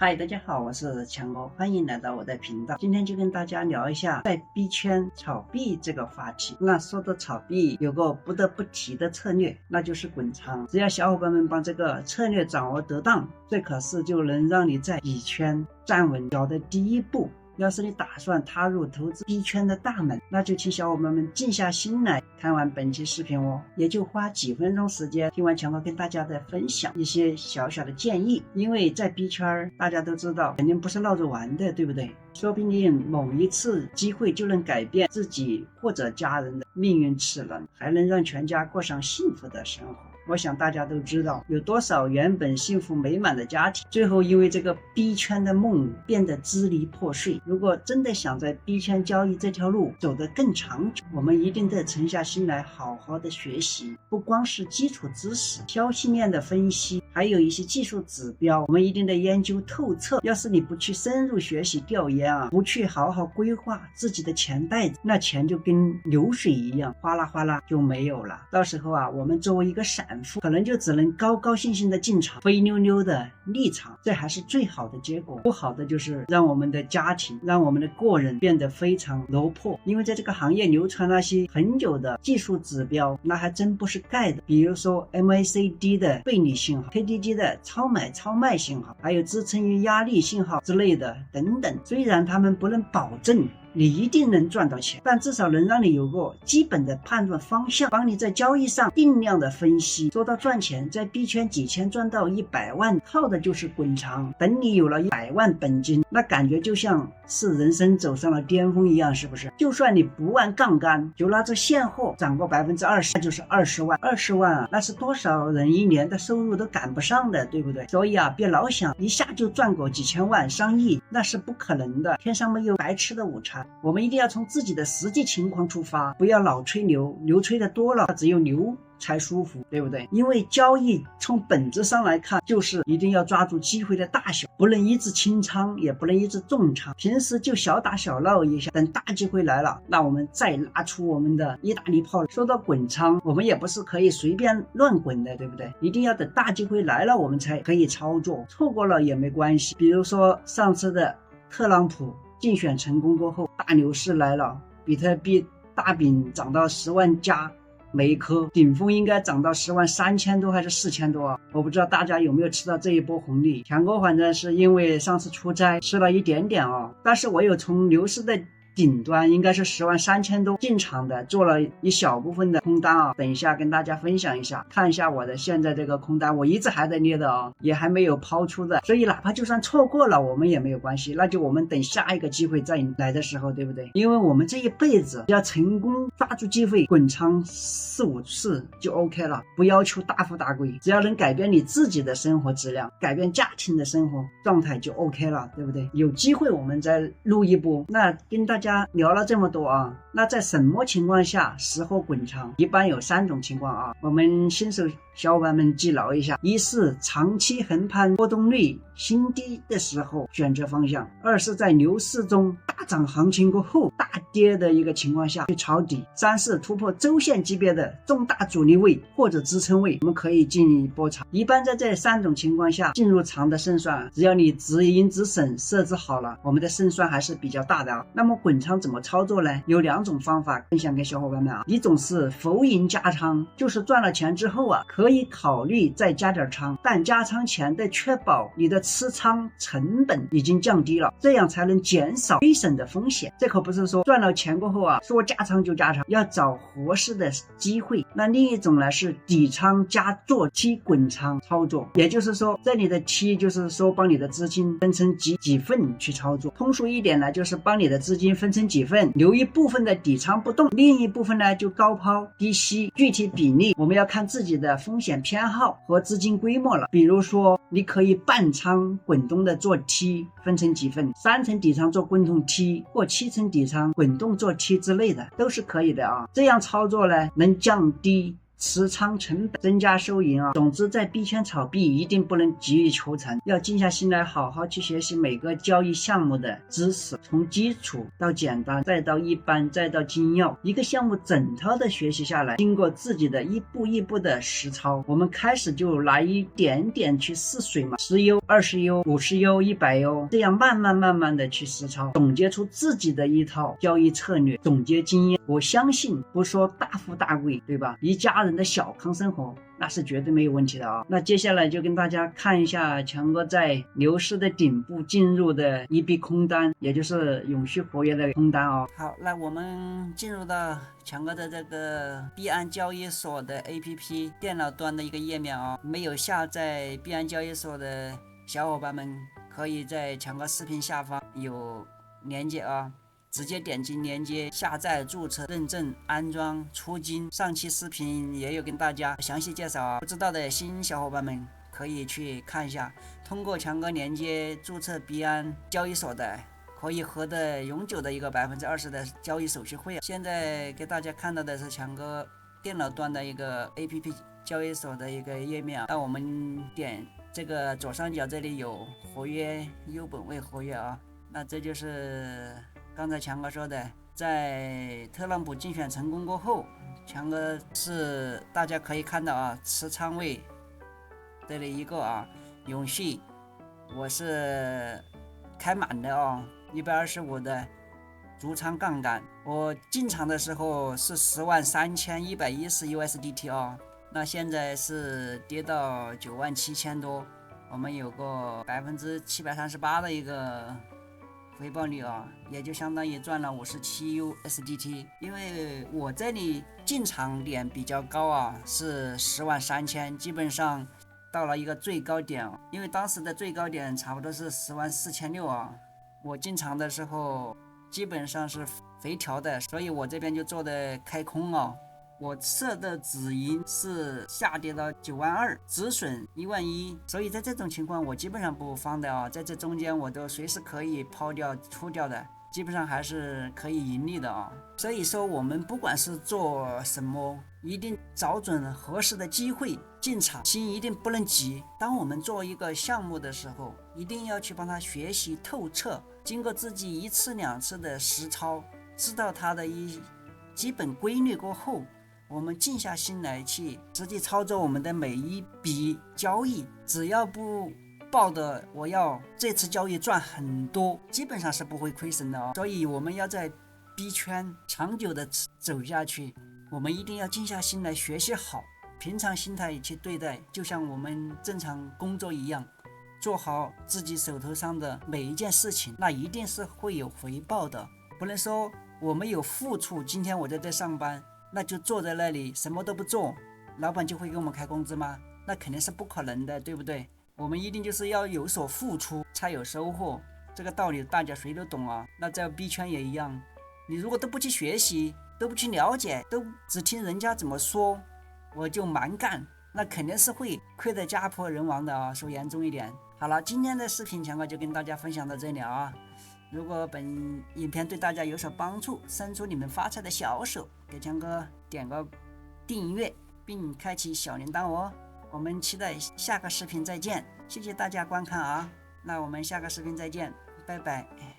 嗨，大家好，我是强哥，欢迎来到我的频道。今天就跟大家聊一下在币圈炒币这个话题。那说到炒币，有个不得不提的策略，那就是滚仓。只要小伙伴们把这个策略掌握得当，这可是就能让你在币圈站稳脚的第一步。要是你打算踏入投资币圈的大门，那就请小伙伴们静下心来看完本期视频哦，也就花几分钟时间听完强哥跟大家的分享一些小小的建议。因为在币圈大家都知道肯定不是闹着玩的，对不对？说不定某一次机会就能改变自己或者家人的命运齿轮，还能让全家过上幸福的生活。我想大家都知道，有多少原本幸福美满的家庭，最后因为这个币圈的梦变得支离破碎。如果真的想在币圈交易这条路走得更长久，我们一定得沉下心来好好的学习，不光是基础知识、消息面的分析，还有一些技术指标，我们一定得研究透彻。要是你不去深入学习调研不去好好规划自己的钱袋子，那钱就跟流水一样，哗啦哗啦就没有了。到时候我们作为一个散户，可能就只能高高兴兴的进场，灰溜溜的立场，这还是最好的结果。不好的就是让我们的家庭，让我们的个人变得非常落魄。因为在这个行业流传那些很久的技术指标，那还真不是盖的。比如说 MACD 的背离信号， KDJ 的超买超卖信号，还有支撑与压力信号之类的等等。虽然他们不能保证你一定能赚到钱，但至少能让你有个基本的判断方向，帮你在交易上定量的分析。说到赚钱，在币圈几千赚到100万，靠的就是滚仓。等你有了100万本金，那感觉就像是人生走上了巅峰一样，是不是？就算你不按杠杆，就拿着现货涨过20%，那就是20万。20万那是多少人一年的收入都赶不上的，对不对？所以别老想一下就赚过几千万上亿，那是不可能的。天上没有白吃的午餐，我们一定要从自己的实际情况出发，不要老吹牛，牛吹的多了，只有牛才舒服，对不对？因为交易从本质上来看，就是一定要抓住机会的大小，不能一直清仓，也不能一直重仓，平时就小打小闹一下，等大机会来了，那我们再拿出我们的意大利炮。说到滚仓，我们也不是可以随便乱滚的，对不对？一定要等大机会来了，我们才可以操作，错过了也没关系。比如说上次的特朗普竞选成功过后，大牛市来了，比特币大饼涨到10万加每一颗，顶峰应该涨到103000多还是4000多我不知道大家有没有吃到这一波红利。强哥反正是因为上次出差吃了一点点但是我有从牛市的顶端应该是103000多进场的，做了一小部分的空单等一下跟大家分享一下，看一下我的现在这个空单，我一直还在捏的也还没有抛出的，所以哪怕就算错过了我们也没有关系，那就我们等下一个机会再来的时候，对不对？因为我们这一辈子要成功抓住机会滚仓4、5次就 OK 了，不要求大富大贵，只要能改变你自己的生活质量，改变家庭的生活状态就 OK 了，对不对？有机会我们再录一波。那跟大家聊了这么多那在什么情况下适合滚仓？一般有3种情况我们新手小伙伴们记牢一下：一是长期横盘波动率新低的时候选择方向；二是在牛市中大涨行情过后大跌的一个情况下去抄底；三是突破周线级别的重大阻力位或者支撑位，我们可以进一波仓。一般在这3种情况下进入仓的胜算，只要你止盈止损设置好了，我们的胜算还是比较大的那么滚仓怎么操作呢？有2种方法分享给小伙伴们一种是浮盈加仓，就是赚了钱之后可以考虑再加点仓，但加仓前得确保你的持仓成本已经降低了，这样才能减少亏损的风险。这可不是说赚了钱过后说加仓就加仓，要找合适的机会。那另一种呢是底仓加做 T 滚仓操作，也就是说这里的 T 就是说帮你的资金分成几份去操作，通俗一点呢就是帮你的资金分成几份，留一部分的底仓不动，另一部分呢就高抛低吸，具体比例我们要看自己的风险偏好和资金规模了。比如说你可以半仓滚动的做 T 分成几份，3层底仓做滚动 T 或7层底仓滚动做 T 之类的都是可以的这样操作呢能降低持仓成本，增加收益啊。总之，在币圈炒币一定不能急于求成，要静下心来好好去学习每个交易项目的知识，从基础到简单，再到一般，再到精要，一个项目整套的学习下来，经过自己的一步一步的实操，我们开始就来一点点去试水嘛，10U、20U、50U、100U，这样慢慢的去实操，总结出自己的一套交易策略，总结经验。我相信不说大富大贵，对吧？一家人的小康生活那是绝对没有问题的啊。那接下来就跟大家看一下强哥在牛市的顶部进入的一笔空单，也就是永续活跃的空单哦。好，那我们进入到强哥的这个币安交易所的 APP 电脑端的一个页面哦。没有下载币安交易所的小伙伴们，可以在强哥视频下方有连接啊。直接点击连接下载、注册、认证、安装、出金。上期视频也有跟大家详细介绍啊，不知道的新小伙伴们可以去看一下。通过强哥连接注册币安交易所的，可以获得永久的一个20%的交易手续费。现在给大家看到的是强哥电脑端的一个 APP 交易所的一个页面啊。那我们点这个左上角这里有活跃优本位活跃啊，那这就是刚才强哥说的，在特朗普竞选成功过后，强哥是大家可以看到啊，持仓位这里一个啊，永续我是开满的哦，125的逐仓杠杆，我进场的时候是103110 USDT 哦，那现在是跌到97000多，我们有个738%的一个回报率啊，也就相当于赚了57 USDT。因为我这里进场点比较高啊，是103000，基本上到了一个最高点，因为当时的最高点差不多是104600啊。我进场的时候基本上是回调的，所以我这边就做的开空啊。我设的止盈是下跌到92000，止损11000，所以在这种情况我基本上不放的啊，在这中间我都随时可以抛掉出掉的，基本上还是可以盈利的啊。所以说我们不管是做什么，一定找准合适的机会进场，心一定不能急。当我们做一个项目的时候，一定要去帮他学习透彻，经过自己1次2次的实操，知道它的一基本规律过后，我们静下心来去实际操作我们的每一笔交易，只要不抱的我要这次交易赚很多，基本上是不会亏损的哦。所以我们要在币圈长久的走下去，我们一定要静下心来学习好，平常心态去对待，就像我们正常工作一样，做好自己手头上的每一件事情，那一定是会有回报的。不能说我们有付出，今天我在这上班，那就坐在那里什么都不做，老板就会给我们开工资吗？那肯定是不可能的，对不对？我们一定就是要有所付出才有收获，这个道理大家谁都懂啊。那在币圈也一样，你如果都不去学习，都不去了解，都只听人家怎么说，我就蛮干，那肯定是会亏得家破人亡的啊，说严重一点。好了，今天的视频强哥就跟大家分享到这里啊。如果本影片对大家有所帮助，伸出你们发财的小手，给强哥点个订阅并开启小铃铛哦。我们期待下个视频再见，谢谢大家观看啊。那我们下个视频再见，拜拜。